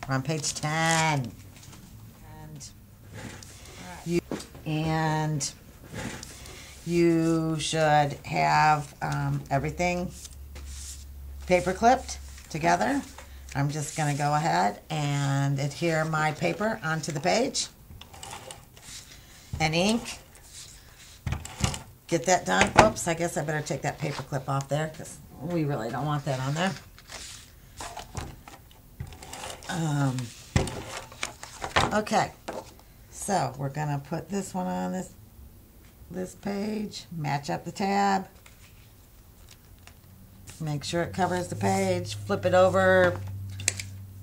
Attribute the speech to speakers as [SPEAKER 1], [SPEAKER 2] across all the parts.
[SPEAKER 1] We're on page 10. And you should have everything paper clipped together. I'm just going to go ahead and adhere my paper onto the page and ink. Get that done. Oops, I guess I better take that paper clip off there because we really don't want that on there. Okay, so we're going to put this one on this page, match up the tab. Make sure it covers the page, flip it over,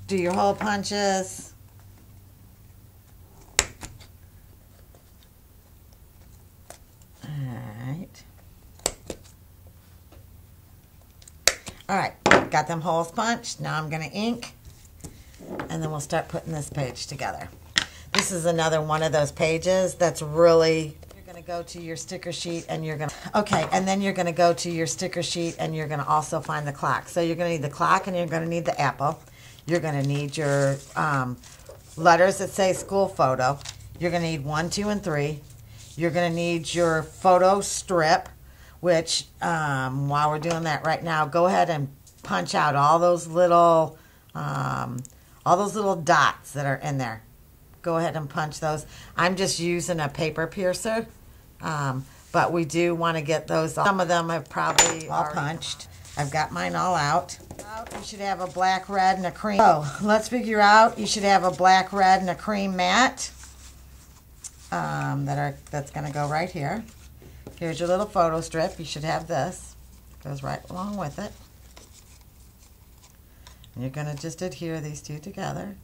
[SPEAKER 1] do your hole punches. Alright, got them holes punched. Now I'm going to ink, and then we'll start putting this page together. This is another one of those pages that's really... Going to go to your sticker sheet and you're going to, okay, and then you're going to go to your sticker sheet and you're going to also find the clock. So you're going to need the clock and you're going to need the apple. You're going to need your letters that say school photo. You're going to need 1, 2, and 3. You're going to need your photo strip, which while we're doing that right now, go ahead and punch out all those little dots that are in there. Go ahead and punch those. I'm just using a paper piercer. But we do want to get those. Some of them have probably all punched. I've got mine all out. You should have a black, red, and a cream. So let's figure out. You should have a black, red, and a cream mat. That's going to go right here. Here's your little photo strip. You should have this. Goes right along with it. And you're going to just adhere these two together.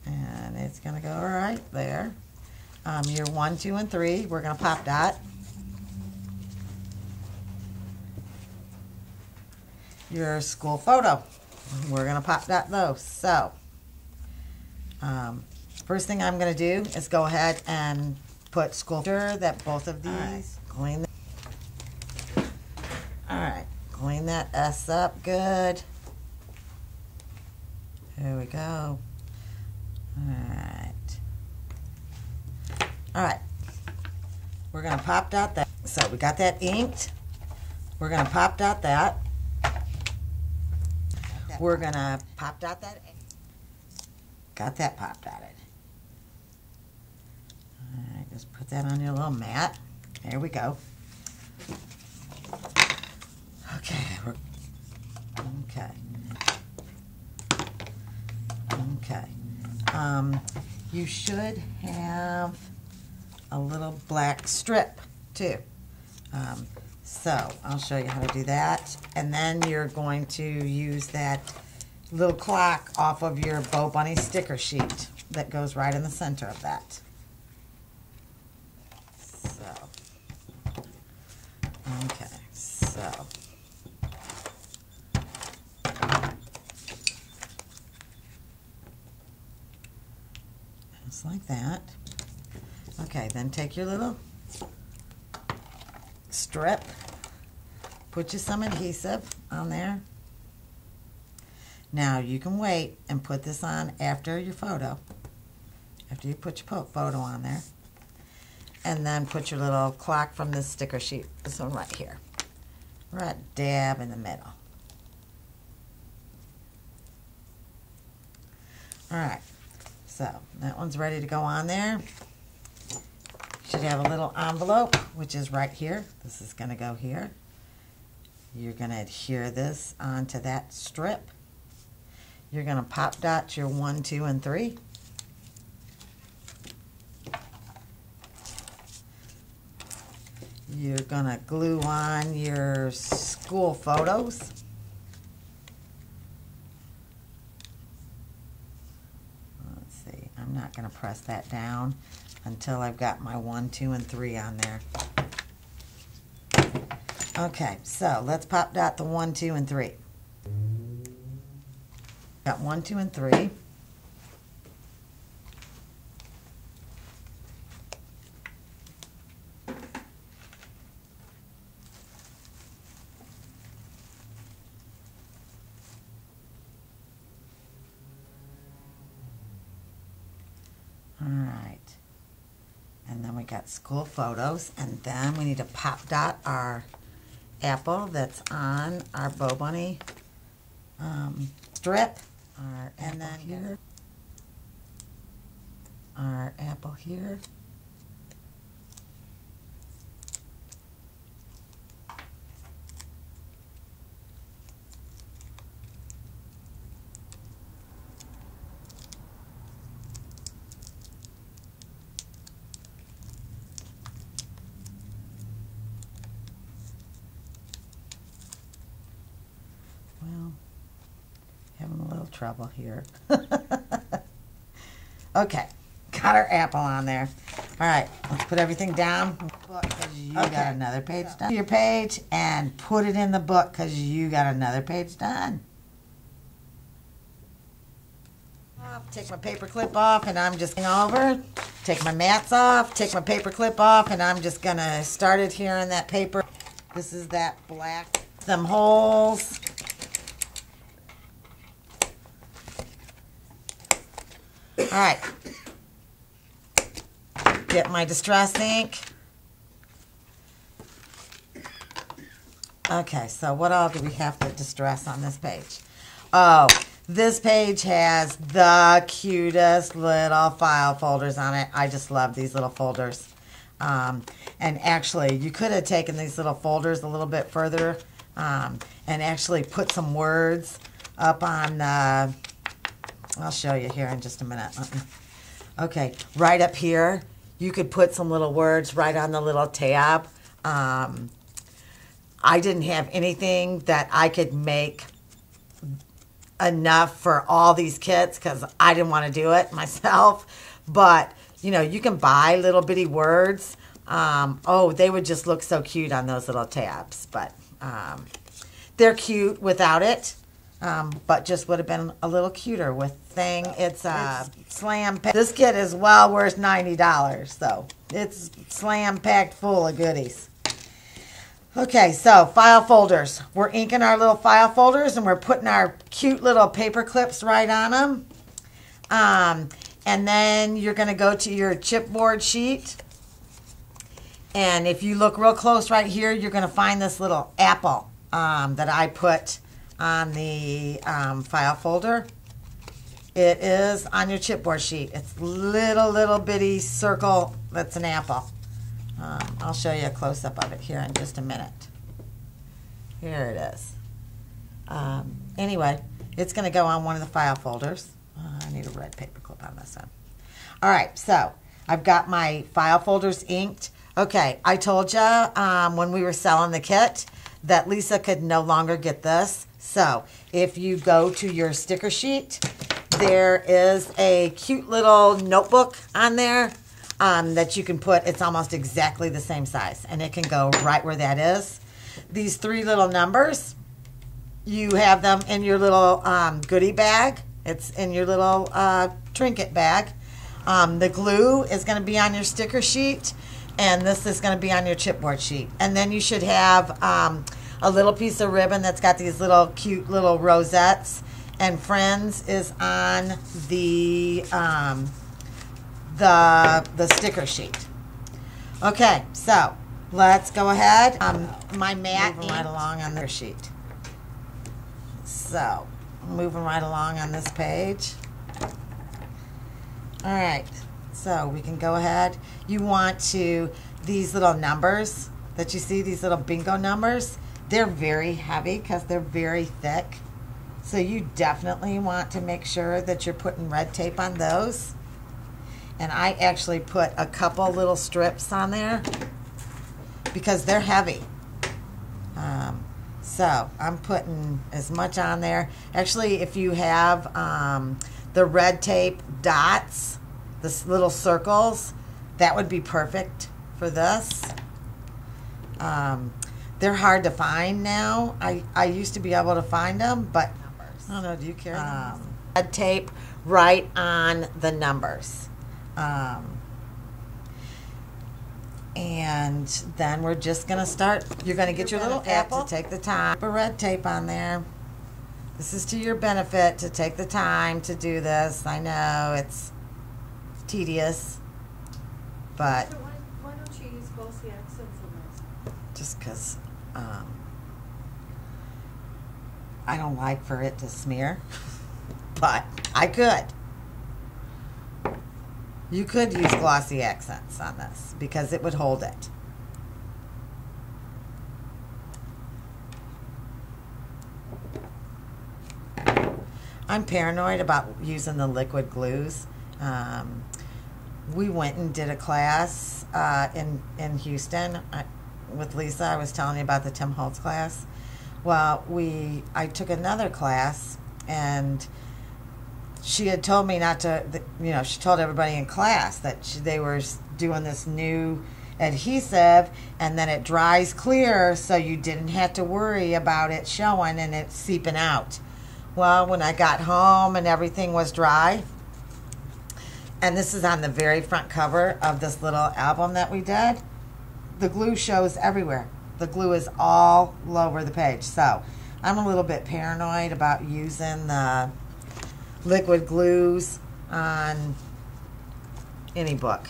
[SPEAKER 1] And it's going to go right there. Your 1, 2, and 3, we're going to pop dot. Your school photo, we're going to pop dot those. So, first thing I'm going to do is go ahead and put school. Sure that both of these, clean. Alright, clean that S up good. There we go. Alright. Alright. We're going to pop dot that. So we got that inked. We're going to pop dot that. We're going to pop dot that. Got that pop dotted. Alright, just put that on your little mat. There we go. Okay. Okay. Okay. You should have a little black strip too. So I'll show you how to do that. And then you're going to use that little clock off of your Bow Bunny sticker sheet that goes right in the center of that. So, okay, so. Just like that. Okay, then take your little strip, put you some adhesive on there. Now you can wait and put this on after your photo, after you put your photo on there, and then put your little clock from this sticker sheet, this one right here, right dab in the middle. Alright, so that one's ready to go on there. Should have a little envelope, which is right here. This is going to go here. You're going to adhere this onto that strip. You're going to pop dot your 1, 2, and 3. You're going to glue on your school photos. Let's see. I'm not going to press that down until I've got my 1, 2, and 3 on there. Okay, so let's pop dot the 1, 2, and 3. Got 1, 2, and 3. we got school photos, and then we need to pop dot our apple that's on our Bow Bunny strip. And then here, our apple here. Well, having a little trouble here. Okay, got our apple on there. All right, let's put everything down. You got another page done. Your page and put it in the book because you got another page done. Take my paper clip off, and I'm just going over. Take my mats off. Take my paper clip off, and I'm just gonna start it here on that paper. This is that black. Some holes. All right. Get my distress ink. Okay, so what all do we have to distress on this page? Oh, this page has the cutest little file folders on it. I just love these little folders. And actually, you could have taken these little folders a little bit further and actually put some words up on I'll show you here in just a minute. Okay, right up here, you could put some little words right on the little tab. I didn't have anything that I could make enough for all these kits because I didn't want to do it myself. But, you know, you can buy little bitty words. Oh, they would just look so cute on those little tabs. But they're cute without it. But just would have been a little cuter with thing. It's slam packed. This kit is well worth $90, so it's slam packed full of goodies. Okay, so file folders. We're inking our little file folders, and we're putting our cute little paper clips right on them. And then you're going to go to your chipboard sheet. And if you look real close right here, you're going to find this little apple that I put on the file folder. It is on your chipboard sheet. It's little bitty circle that's an apple. I'll show you a close-up of it here in just a minute. Here it is. Anyway, it's going to go on one of the file folders. I need a red paper clip on this one. All right, so I've got my file folders inked. Okay, I told you when we were selling the kit that Lisa could no longer get this. So if you go to your sticker sheet, there is a cute little notebook on there that you can put. It's almost exactly the same size, and it can go right where that is. These three little numbers, you have them in your little goodie bag. It's in your little trinket bag. The glue is going to be on your sticker sheet, and this is going to be on your chipboard sheet. And then you should have a little piece of ribbon that's got these little cute little rosettes, and Friends is on the sticker sheet. Okay, so let's go ahead. My mat moving right along on their sheet. So moving right along on this page. All right, so we can go ahead. You want to, these little numbers that you see, these little bingo numbers, they're very heavy because they're very thick. So you definitely want to make sure that you're putting red tape on those. And I actually put a couple little strips on there because they're heavy. So I'm putting as much on there. Actually, if you have the red tape dots, the little circles, that would be perfect for this. They're hard to find now. I used to be able to find them, but I don't know, do you carry red tape right on the numbers. And then we're just going to start. You're going to get your little apple to take the time. Put red tape on there. This is to your benefit to take the time to do this. I know it's tedious, but just because I don't like for it to smear, but I could. You could use glossy accents on this because it would hold it. I'm paranoid about using the liquid glues. We went and did a class in Houston with Lisa. I was telling you about the Tim Holtz class. Well, I took another class, and she had told me not to, she told everybody in class that they were doing this new adhesive, and then it dries clear, so you didn't have to worry about it showing and it seeping out. Well, when I got home and everything was dry, and this is on the very front cover of this little album that we did, the glue shows everywhere. The glue is all over the page. So I'm a little bit paranoid about using the liquid glues on any book.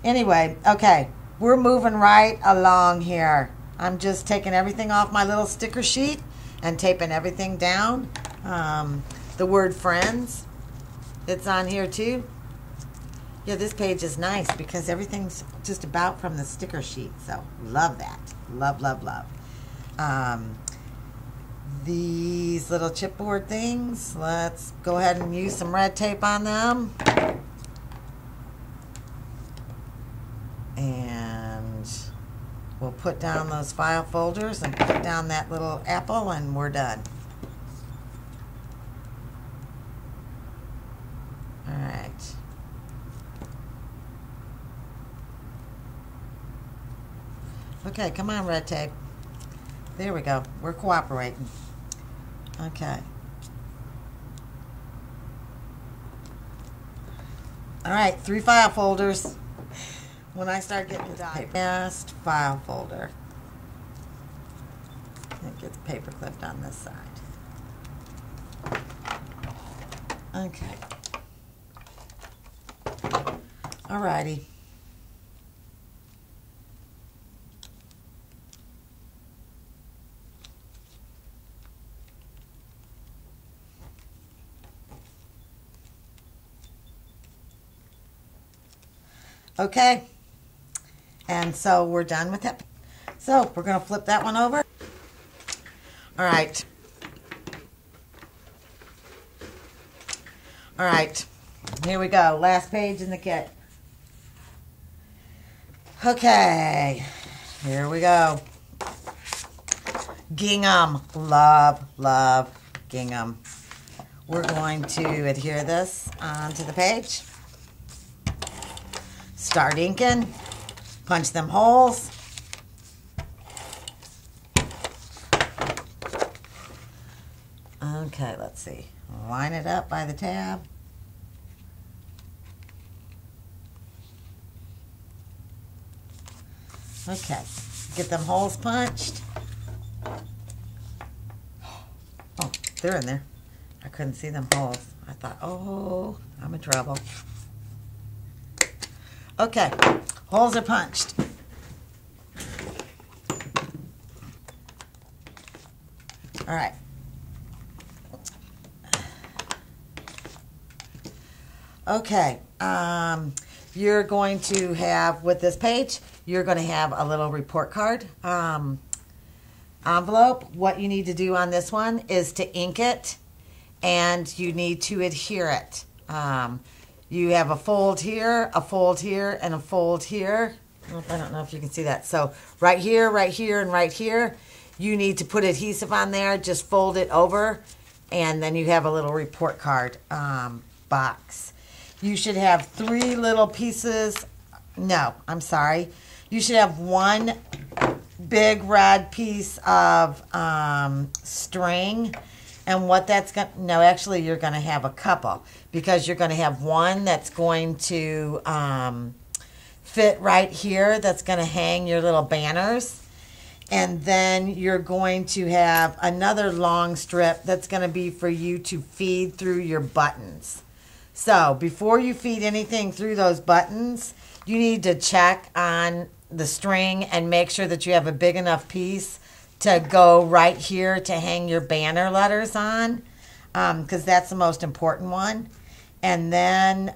[SPEAKER 1] Anyway, okay, we're moving right along here. I'm just taking everything off my little sticker sheet and taping everything down. The word friends, it's on here too. Yeah, this page is nice because everything's just about from the sticker sheet. So love that. Love, love, love. These little chipboard things, let's go ahead and use some red tape on them. And we'll put down those file folders and put down that little apple, and we're done. All right. Okay, come on, red tape. There we go. We're cooperating. Okay. All right, 3 file folders. When I start getting the paper, last file folder. It gets paper clipped on this side. Okay. All righty. Okay, and so we're done with it. So we're going to flip that one over. All right. All right, here we go. Last page in the kit. Okay, here we go. Gingham. Love, love gingham. We're going to adhere this onto the page. Start inking, punch them holes. Okay, let's see. Line it up by the tab. Okay, get them holes punched. Oh, they're in there. I couldn't see them holes. I thought, oh, I'm in trouble. Okay, holes are punched. All right. Okay, you're going to have, with this page, you're going to have a little report card envelope. What you need to do on this one is to ink it, and you need to adhere it. You have a fold here, and a fold here. I don't know if you can see that. So right here, and right here, you need to put adhesive on there. Just fold it over, and then you have a little report card box. You should have 3 little pieces. No, I'm sorry. You should have 1 big red piece of string. And what that's going to, no, actually you're going to have a couple, because you're going to have one that's going to fit right here, that's going to hang your little banners. And then you're going to have another long strip that's going to be for you to feed through your buttons. So before you feed anything through those buttons, you need to check on the string and make sure that you have a big enough piece to go right here to hang your banner letters on, because that's the most important one. And then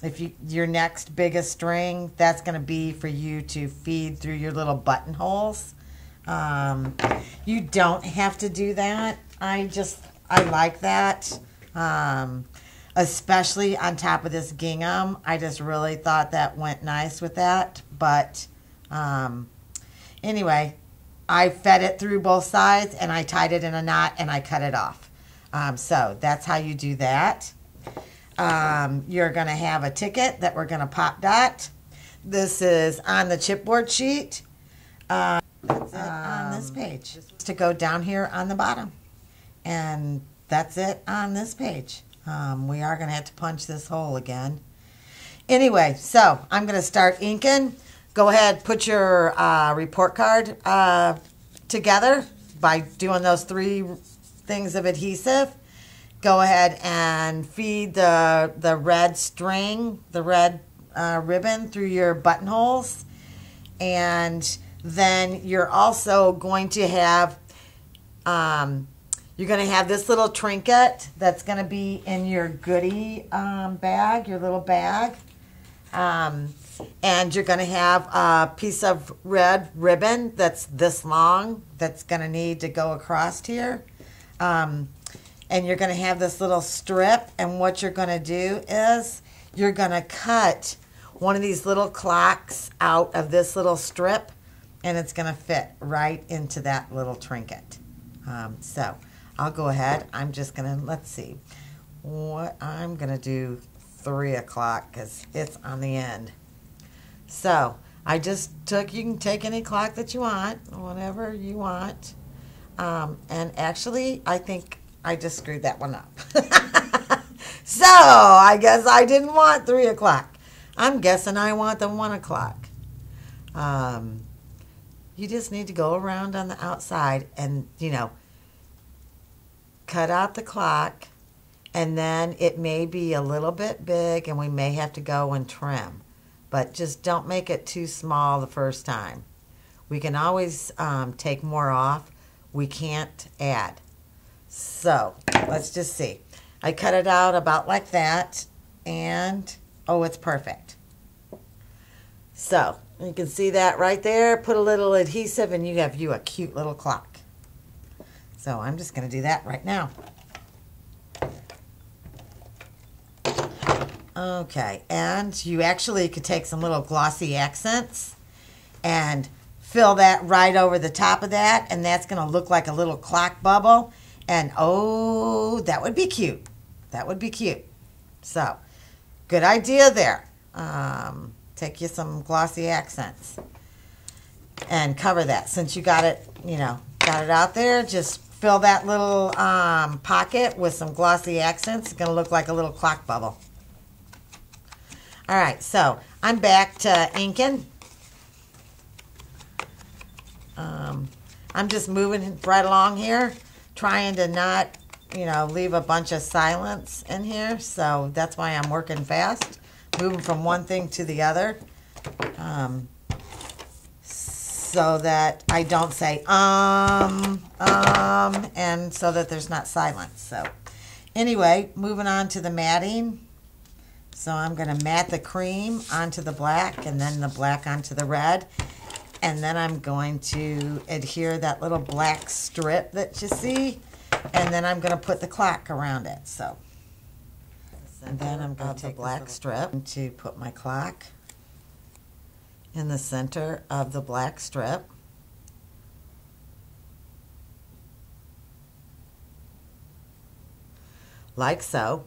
[SPEAKER 1] if your next biggest string, that's going to be for you to feed through your little buttonholes. You don't have to do that. I like that. Especially on top of this gingham. I just really thought that went nice with that. But anyway, I fed it through both sides and I tied it in a knot and I cut it off. So that's how you do that. You're going to have a ticket that we're going to pop dot. This is on the chipboard sheet. That's it on this page. Just to go down here on the bottom. And that's it on this page. We are going to have to punch this hole again. Anyway, so I'm going to start inking. Go ahead, put your report card together by doing those 3 things of adhesive. Go ahead and feed the red string, the red ribbon through your buttonholes. And then you're also going to have this little trinket that's going to be in your goodie bag, your little bag. And you're going to have a piece of red ribbon that's this long that's going to need to go across here. And you're going to have this little strip. And what you're going to do is you're going to cut one of these little clocks out of this little strip. And it's going to fit right into that little trinket. So I'll go ahead. I'm just going to, let's see. What I'm going to do 3 o'clock because it's on the end. So I just took, you can take any clock that you want, whatever you want. And actually, I think I just screwed that one up. So I guess I didn't want 3 o'clock. I'm guessing I want the 1 o'clock. You just need to go around on the outside and, cut out the clock. And then it may be a little bit big and we may have to go and trim. But just don't make it too small the first time. We can always take more off. We can't add. So let's just see. I cut it out about like that. And, oh, it's perfect. So you can see that right there. Put a little adhesive and you have a cute little clock. So I'm just going to do that right now. Okay, and you actually could take some little glossy accents and fill that right over the top of that, and that's going to look like a little clock bubble. And oh, that would be cute. That would be cute. So, good idea there. Take you some glossy accents and cover that. Since you got it, got it out there, just fill that little pocket with some glossy accents. It's going to look like a little clock bubble. All right, so I'm back to inking. I'm just moving right along here, trying to not, leave a bunch of silence in here. So that's why I'm working fast, moving from one thing to the other, so that I don't say and so that there's not silence. So anyway, moving on to the matting. So I'm going to mat the cream onto the black and then the black onto the red. And then I'm going to adhere that little black strip that you see. And then I'm going to put the clock around it. So, and then I'm going to take the black strip to put my clock in the center of the black strip. Like so.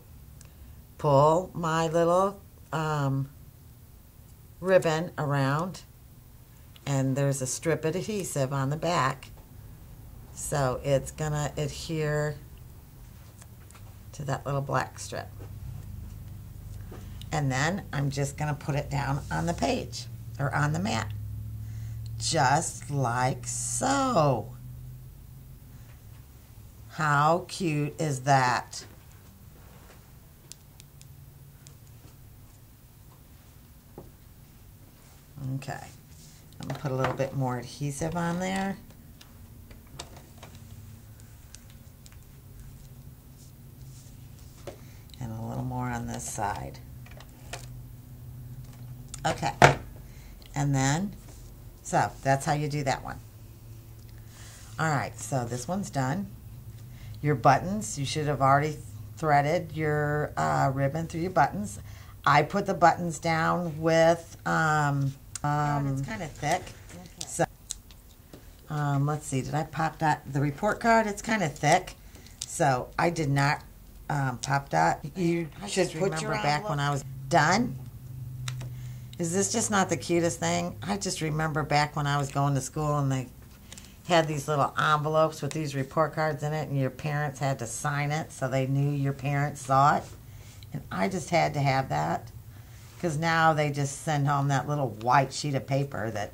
[SPEAKER 1] Pull my little ribbon around, and there's a strip of adhesive on the back, so it's gonna adhere to that little black strip. And then I'm just gonna put it down on the page or on the mat, just like so. How cute is that? Okay, I'm going to put a little bit more adhesive on there. And a little more on this side. Okay. And then, so that's how you do that one. All right, so this one's done. Your buttons, you should have already threaded your ribbon through your buttons. I put the buttons down with, it's kind of thick. Okay. So, let's see, did I pop that? The report card, it's kind of thick. So I did not pop that. You should put your back when I was done. Is this just not the cutest thing? I just remember back when I was going to school and they had these little envelopes with these report cards in it, and your parents had to sign it so they knew your parents saw it. And I just had to have that because now they just send home that little white sheet of paper that...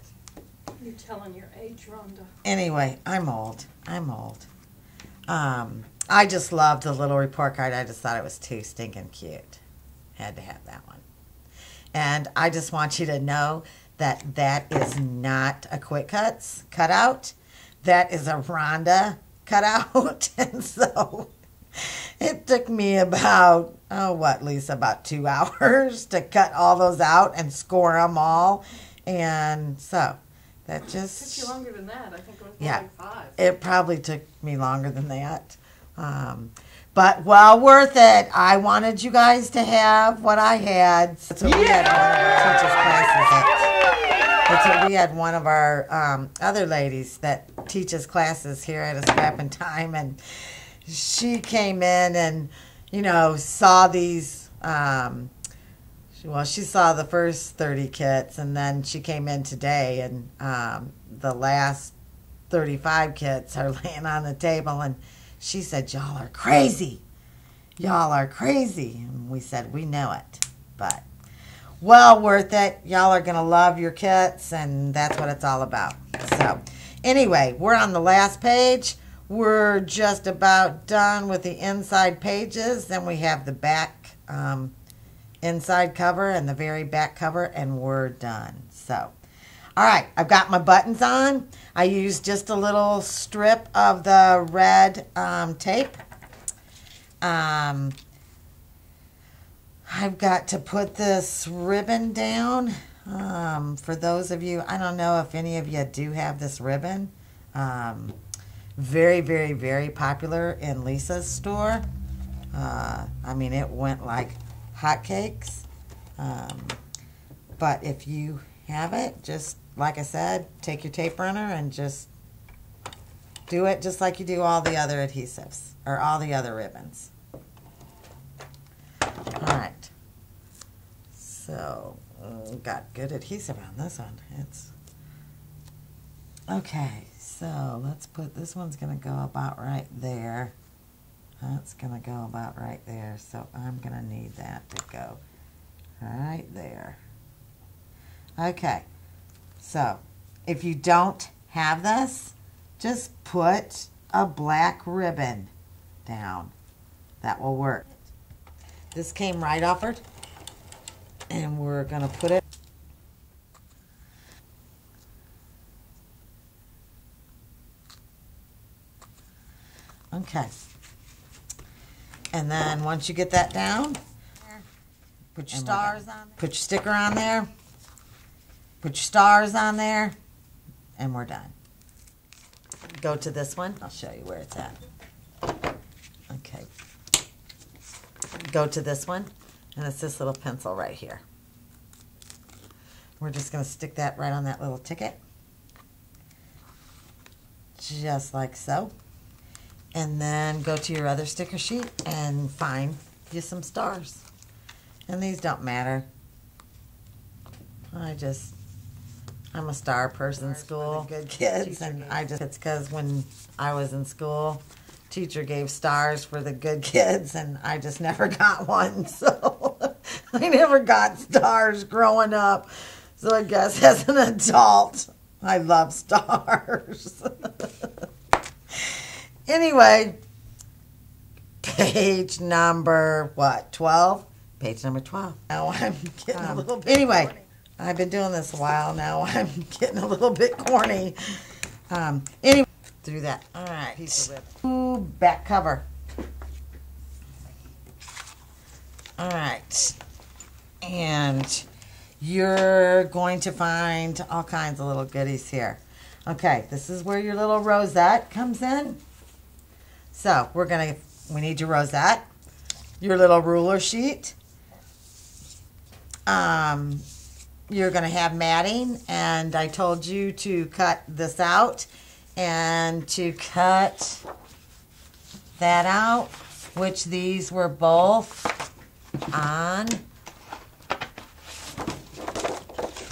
[SPEAKER 2] You're telling your age, Rhonda.
[SPEAKER 1] Anyway, I'm old. I'm old. I just loved the little report card. I just thought it was too stinking cute. Had to have that one. And I just want you to know that that is not a Quick Cuts cutout. That is a Rhonda cutout. And so it took me about, Lisa, about 2 hours to cut all those out and score them all. And so that just...
[SPEAKER 2] It took you longer than that. I think it was
[SPEAKER 1] yeah,
[SPEAKER 2] like 5.
[SPEAKER 1] It probably took me longer than that. But well worth it. I wanted you guys to have what I had. So we had one of our other ladies that teaches classes here at A Scrappin' Time, and she came in and, you know, saw these, she saw the first 30 kits, and then she came in today, and the last 35 kits are laying on the table, and she said, "Y'all are crazy. Y'all are crazy." And we said, "We know it." But well worth it. Y'all are going to love your kits, and that's what it's all about. So anyway, we're on the last page. We're just about done with the inside pages. Then we have the back inside cover and the very back cover, and we're done. So, all right, I've got my buttons on. I used just a little strip of the red tape. I've got to put this ribbon down. For those of you, I don't know if any of you do have this ribbon. Very, very, very popular in Lisa's store. I mean, it went like hotcakes. But if you have it, just like I said, take your tape runner and just do it just like you do all the other adhesives or all the other ribbons. All right. So, got good adhesive on this one. It's okay. So let's put, this one's going to go about right there. That's going to go about right there. So I'm going to need that to go right there. Okay. So if you don't have this, just put a black ribbon down. That will work. This came right off her, and we're going to put it. Okay. And then once you get that down, put your stars on there. Put your sticker on there. Put your stars on there. And we're done. Go to this one. I'll show you where it's at. Okay. Go to this one. And it's this little pencil right here. We're just going to stick that right on that little ticket. Just like so. And then go to your other sticker sheet and find you some stars. And these don't matter. I'm a star person in school. Good kids. And it's because when I was in school, teacher gave stars for the good kids, and I just never got one. So I never got stars growing up. So I guess as an adult, I love stars. Anyway, page number, what, 12? Page number 12. Now I'm getting a little bit. Anyway, I've been doing this a while now. I'm getting a little bit corny. Anyway, through that. All right. Piece of ribbon. Ooh, back cover. All right. And you're going to find all kinds of little goodies here. Okay, this is where your little rosette comes in. So we need your rosette, your little ruler sheet. You're going to have matting, and I told you to cut this out and to cut that out, which these were both on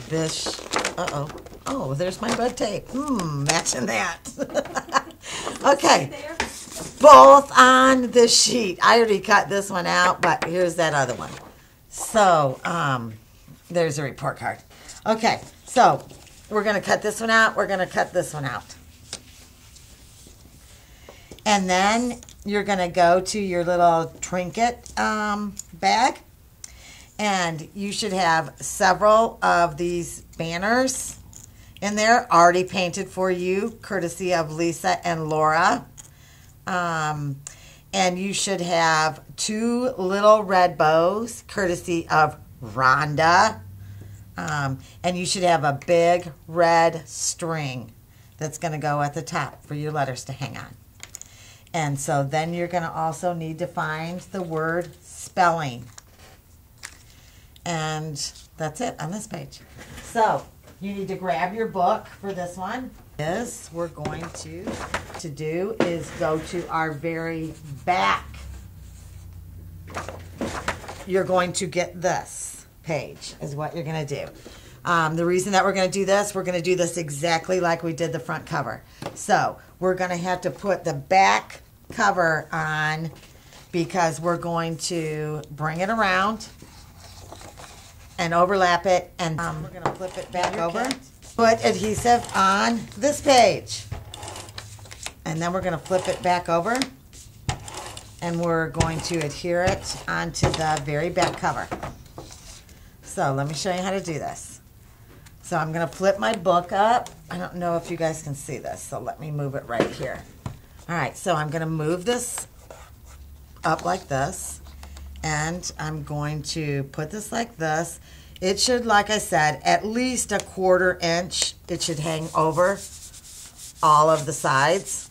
[SPEAKER 1] this. Oh, there's my red tape. Matching that. Okay. Both on this sheet. I already cut this one out, but here's that other one. So, there's a report card. Okay, so we're going to cut this one out. We're going to cut this one out. And then you're going to go to your little trinket bag. And you should have several of these banners in there already painted for you, courtesy of Lisa and Laura. And you should have 2 little red bows, courtesy of Rhonda. And you should have a big red string that's going to go at the top for your letters to hang on. And so then you're going to also need to find the word spelling. And that's it on this page. So you need to grab your book for this one. This we're going to do is go to our very back. You're going to get this page is what you're going to do. The reason that we're going to do this exactly like we did the front cover. So we're going to have to put the back cover on because we're going to bring it around and overlap it, and we're going to flip it back over. Put adhesive on this page. And then we're going to flip it back over, and we're going to adhere it onto the very back cover. So let me show you how to do this. So I'm going to flip my book up. I don't know if you guys can see this, so let me move it right here. All right, so I'm going to move this up like this. And I'm going to put this like this. It should, like I said, at least a 1/4 inch. It should hang over all of the sides.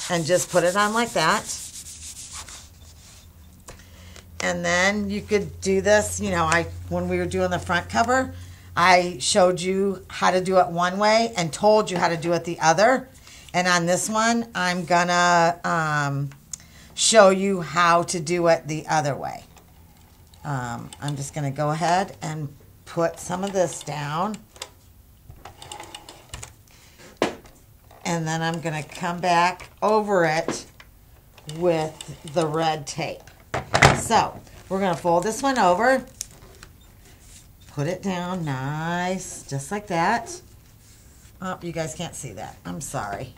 [SPEAKER 1] And just put it on like that. And then you could do this, when we were doing the front cover, I showed you how to do it one way and told you how to do it the other. And on this one, I'm gonna show you how to do it the other way. I'm just going to go ahead and put some of this down. And then I'm going to come back over it with the red tape. So we're going to fold this one over. Put it down nice, just like that. Oh, you guys can't see that. I'm sorry.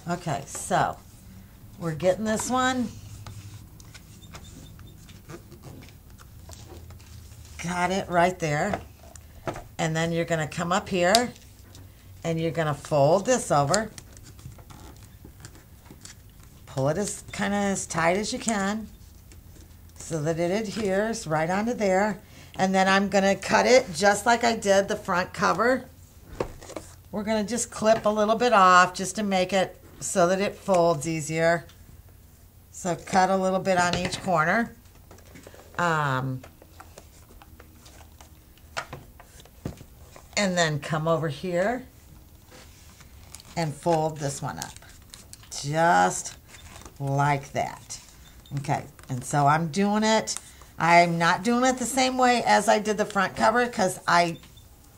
[SPEAKER 1] Okay, so we're getting this one. Got it right there. And then you're going to come up here and you're going to fold this over. Pull it kind of as tight as you can so that it adheres right onto there. And then I'm going to cut it just like I did the front cover. We're going to just clip a little bit off just to make it so that it folds easier. So cut a little bit on each corner. And then come over here and fold this one up. Just like that. Okay, and so I'm doing it. I'm not doing it the same way as I did the front cover because I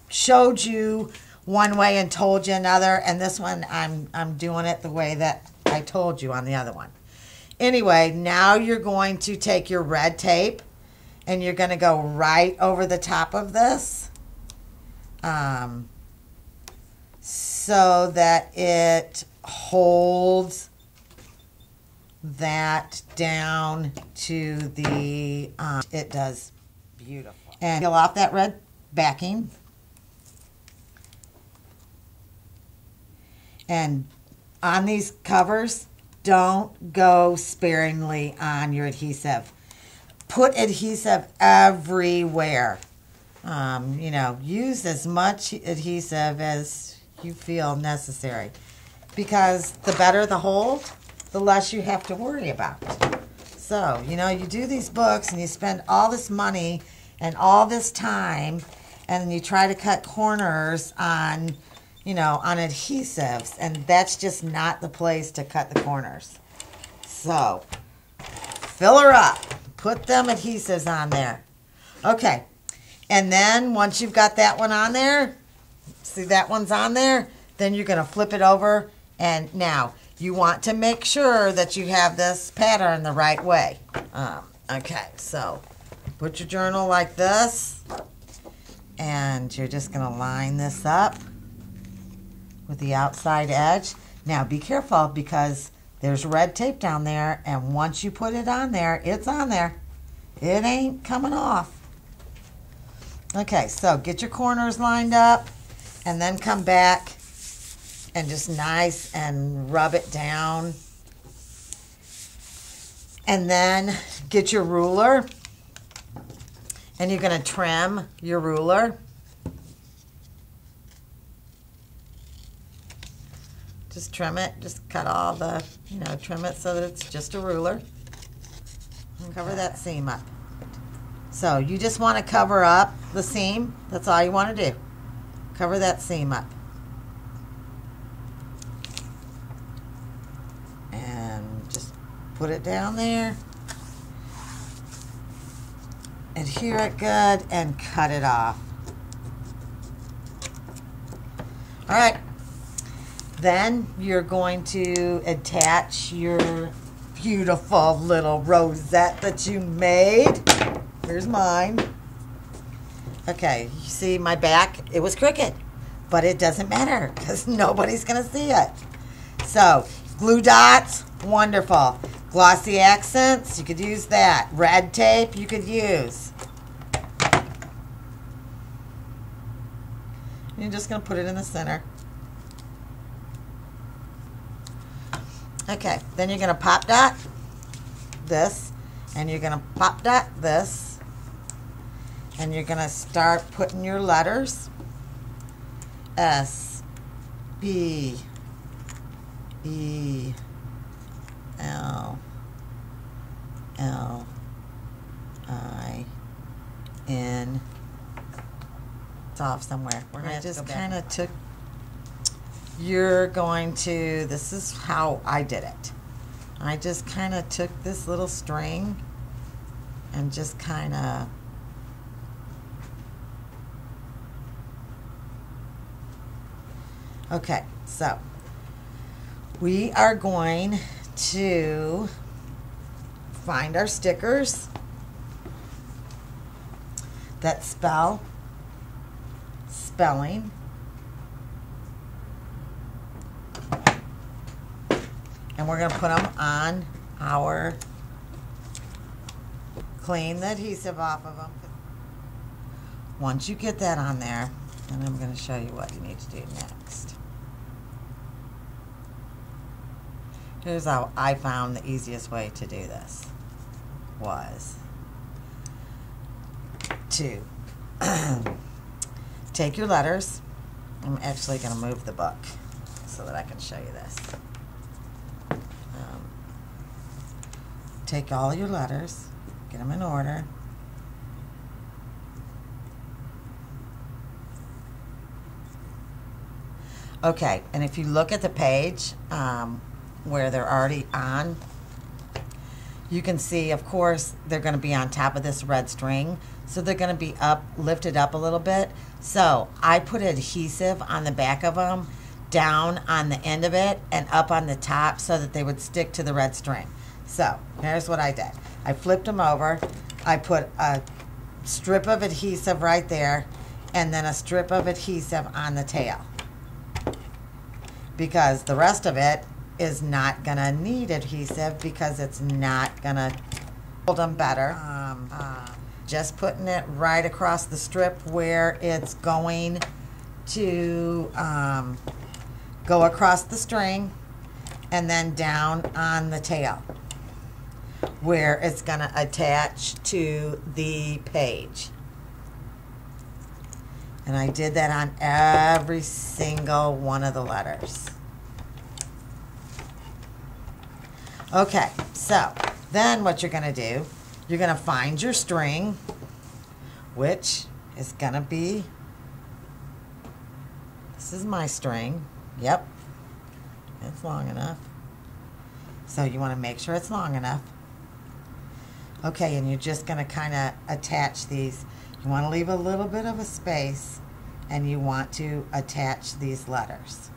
[SPEAKER 1] showed you one way and told you another, and this one I'm doing it the way that I told you on the other one. Anyway, now you're going to take your red tape and you're going to go right over the top of this so that it holds that down to the, it does beautiful. and peel off that red backing. And on these covers, don't go sparingly on your adhesive. Put adhesive everywhere. You know, use as much adhesive as you feel necessary, because the better the hold, the less you have to worry about. So, you know, you do these books and you spend all this money and all this time, and then you try to cut corners on, you know, on adhesives, and that's just not the place to cut the corners. So, fill her up. Put them adhesives on there. Okay. And then once you've got that one on there, see that one's on there, then you're going to flip it over. And now you want to make sure that you have this pattern the right way. Okay, so put your journal like this, and you're just going to line this up with the outside edge. Now be careful, because there's red tape down there, and once you put it on there, it's on there. It ain't coming off. Okay, so get your corners lined up, and then come back and just nice and rub it down. And then get your ruler, and you're going to trim your ruler. Just trim it, just cut all the, you know, trim it so that it's just a ruler. And cover that seam up. So you just want to cover up the seam. That's all you want to do. Cover that seam up. And just put it down there. Adhere it good and cut it off. All right. Then you're going to attach your beautiful little rosette that you made. Here's mine. Okay, you see my back? It was crooked, but it doesn't matter because nobody's going to see it. So, glue dots, wonderful. Glossy accents, you could use that. Red tape, you could use. You're just going to put it in the center. Okay, then you're going to pop dot this, and you're going to pop dot this. And you're going to start putting your letters. S, B, E, L, L, I, N. It's off somewhere. We're going to just kind of took, you're going to, this is how I did it. I just kind of took this little string and just kind of okay, so we are going to find our stickers that spell spelling. And we're going to put them on our, clean the adhesive off of them. Once you get that on there, then I'm going to show you what you need to do next. Here's how I found the easiest way to do this was to take your letters. I'm actually going to move the book so that I can show you this. Take all your letters, get them in order. Okay, and if you look at the page where they're already on, you can see, of course, they're going to be on top of this red string. So they're going to be up, lifted up a little bit. So I put adhesive on the back of them, down on the end of it, and up on the top so that they would stick to the red string. So here's what I did. I flipped them over. I put a strip of adhesive right there, and then a strip of adhesive on the tail, because the rest of it is not going to need adhesive because it's not going to hold them better. just putting it right across the strip where it's going to go across the string, and then down on the tail where it's going to attach to the page. And I did that on every single one of the letters. Okay, so then what you're going to do, you're going to find your string, which is going to be, this is my string. Yep, it's long enough. So you want to make sure it's long enough. Okay, and you're just going to kind of attach these. You want to leave a little bit of a space, and you want to attach these letters.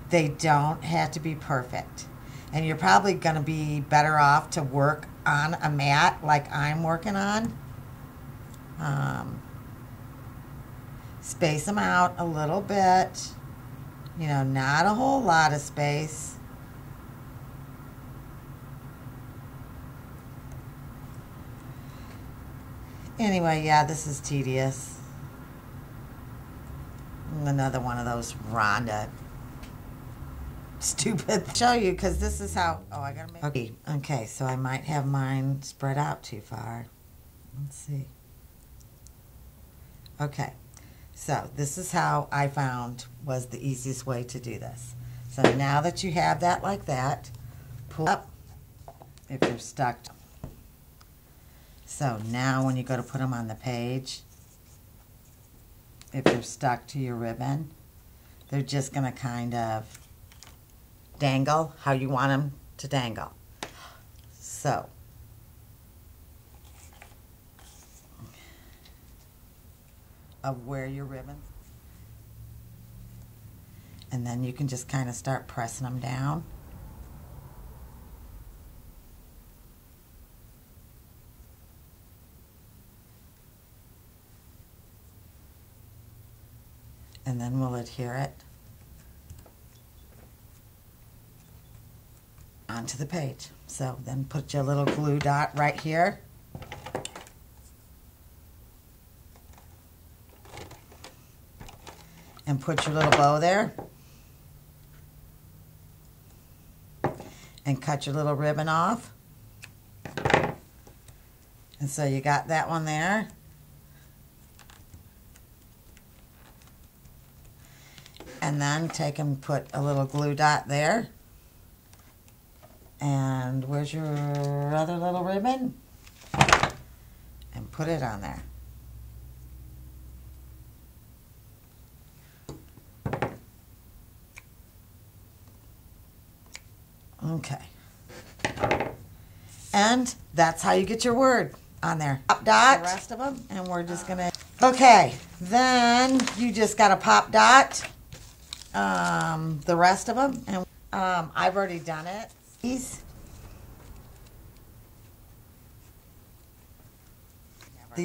[SPEAKER 1] They don't have to be perfect. And you're probably going to be better off to work on a mat like I'm working on. Space them out a little bit. You know, not a whole lot of space. Anyway, yeah, this is tedious. Another one of those Rhonda stupid. Show you, because this is how, oh, I gotta make, okay, so I might have mine spread out too far. Let's see. Okay, so this is how I found was the easiest way to do this. So now that you have that like that, pull up if you're stuck. So now when you go to put them on the page, if they're stuck to your ribbon, they're just going to kind of dangle how you want them to dangle. So of where your ribbon, and then you can just kind of start pressing them down. And then we'll adhere it onto the page. So then put your little glue dot right here. And put your little bow there. And cut your little ribbon off. And so you got that one there. And then take and put a little glue dot there. And where's your other little ribbon? And put it on there. Okay. And that's how you get your word on there. Pop dot. The rest of them. And we're just going to... Okay. Then you just got to pop dot the rest of them. And I've already done it. These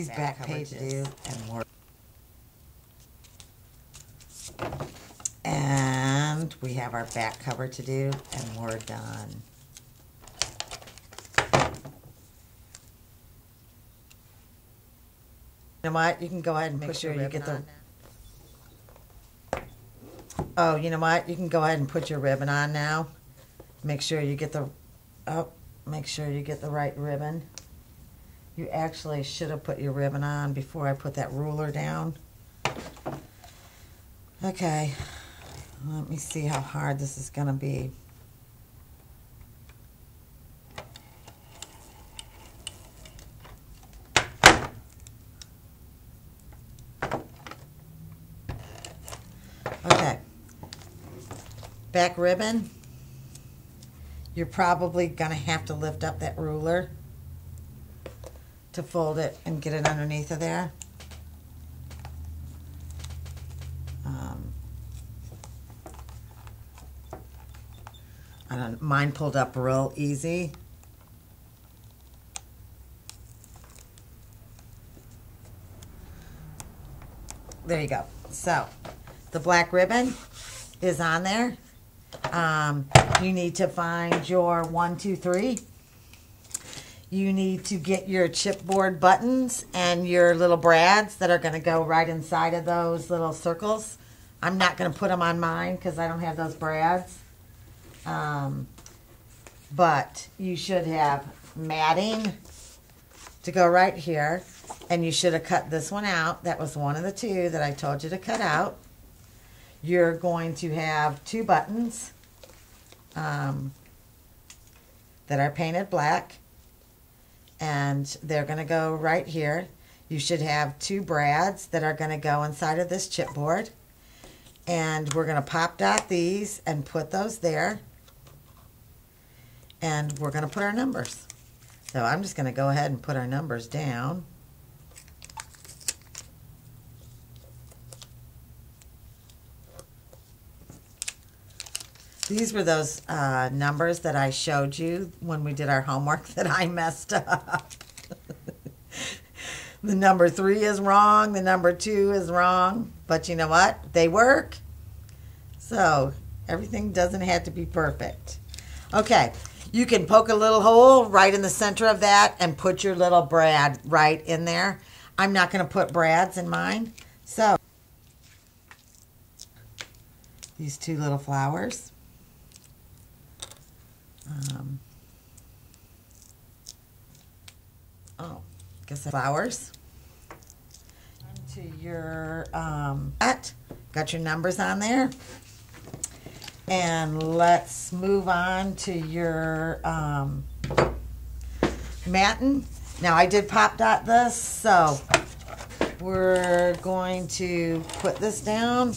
[SPEAKER 1] back pages and more. And we have our back cover to do, and we're done. You know what? You can go ahead and make sure you get the... Oh, you know what? You can go ahead and put your ribbon on now. Make sure you get the... Oh, make sure you get the right ribbon. You actually should have put your ribbon on before I put that ruler down. Okay. Let me see how hard this is going to be. Okay. Back ribbon. You're probably going to have to lift up that ruler to fold it and get it underneath of there. I don't, mine pulled up real easy. There you go. So the black ribbon is on there. You need to find your 1, 2, 3. you need to get your chipboard buttons and your little brads that are going to go right inside of those little circles. I'm not going to put them on mine because I don't have those brads. But you should have matting to go right here. And you should have cut this one out. That was one of the two that I told you to cut out. You're going to have two buttons that are painted black. And they're going to go right here. You should have two brads that are going to go inside of this chipboard. And we're going to pop dot these and put those there. And we're going to put our numbers. So I'm just going to go ahead and put our numbers down. These were those numbers that I showed you when we did our homework that I messed up. The number 3 is wrong. The number 2 is wrong. But you know what? They work. So everything doesn't have to be perfect. Okay. You can poke a little hole right in the center of that and put your little brad right in there. I'm not going to put brads in mine. So these two little flowers. Flowers. To your got your numbers on there. And let's move on to your matting. Now I did pop dot this, so we're going to put this down.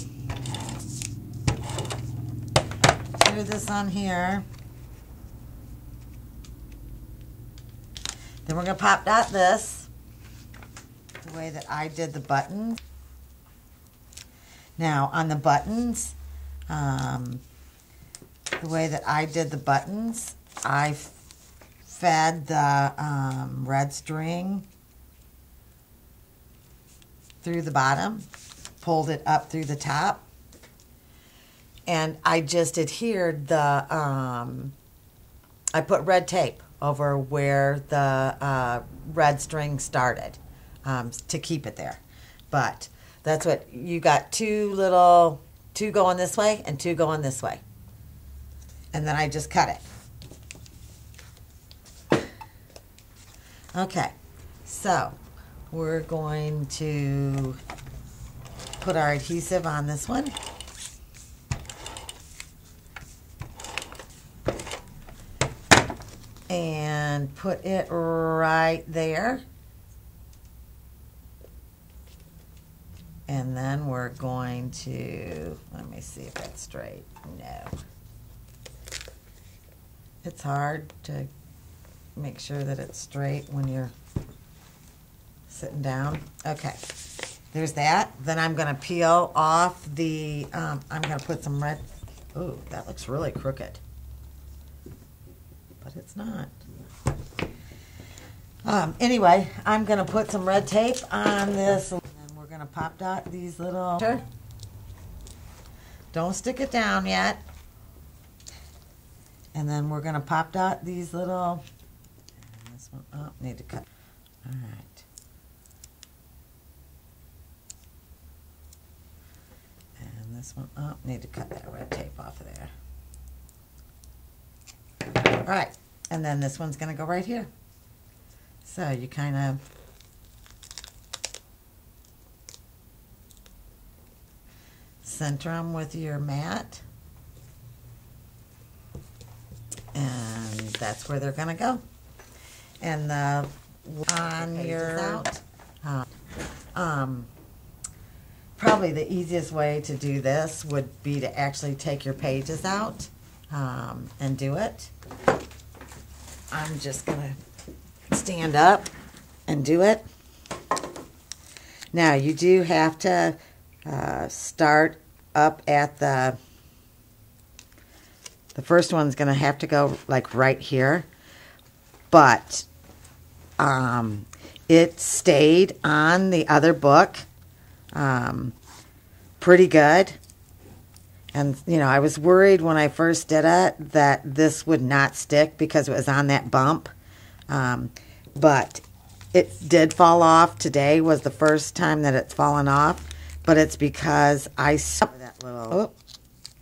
[SPEAKER 1] Do this on here. Then we're going to pop dot this the way that I did the buttons. Now on the buttons, the way that I did the buttons, I fed the red string through the bottom, pulled it up through the top, and I just adhered the, I put red tape over where the red string started to keep it there. But that's what, you got two going this way and two going this way. And then I just cut it. Okay, so we're going to put our adhesive on this one. And put it right there. And then we're going to, let me see if that's straight. No. It's hard to make sure that it's straight when you're sitting down. Okay, there's that. Then I'm going to peel off the, I'm going to put some red, ooh, that looks really crooked. But it's not. Anyway, I'm going to put some red tape on this, and we're going to pop dot these little, don't stick it down yet. And then we're going to pop dot these little, and this one, oh, need to cut. All right. And this one, oh, need to cut that red tape off of there. All right, and then this one's going to go right here. So you kind of center them with your mat, and that's where they're going to go. And the on your probably the easiest way to do this would be to actually take your pages out and do it. I'm just going to stand up and do it. Now you do have to start up at the first one's going to have to go like right here, but it stayed on the other book pretty good. And, you know, I was worried when I first did it that this would not stick because it was on that bump. But it did fall off. Today was the first time that it's fallen off, but it's because I saw that little,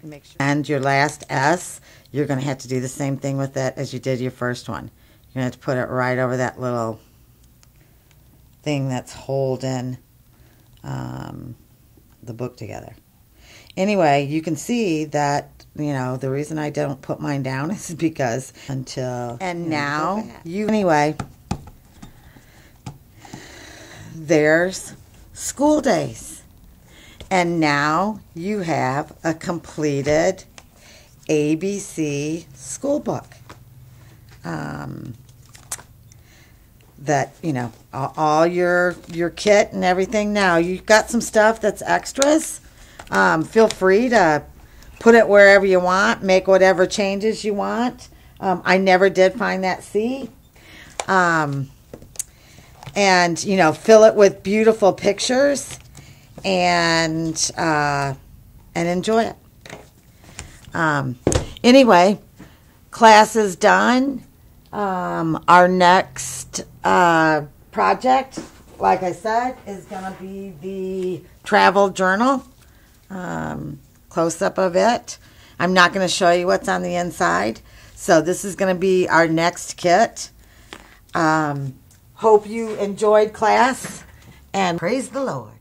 [SPEAKER 1] make sure. And your last S, you're going to have to do the same thing with it as you did your first one. You're going to have to put it right over that little thing that's holding the book together. Anyway, you can see that, the reason I don't put mine down is because anyway, there's school days. And now you have a completed ABC school book. That, all your kit and everything. Now, you've got some stuff that's extras. Feel free to put it wherever you want, make whatever changes you want. I never did find that C. And, fill it with beautiful pictures and enjoy it. Anyway, class is done. Our next project, like I said, is going to be the travel journal. Close-up of it. I'm not going to show you what's on the inside. So this is going to be our next kit. Hope you enjoyed class, and praise the Lord.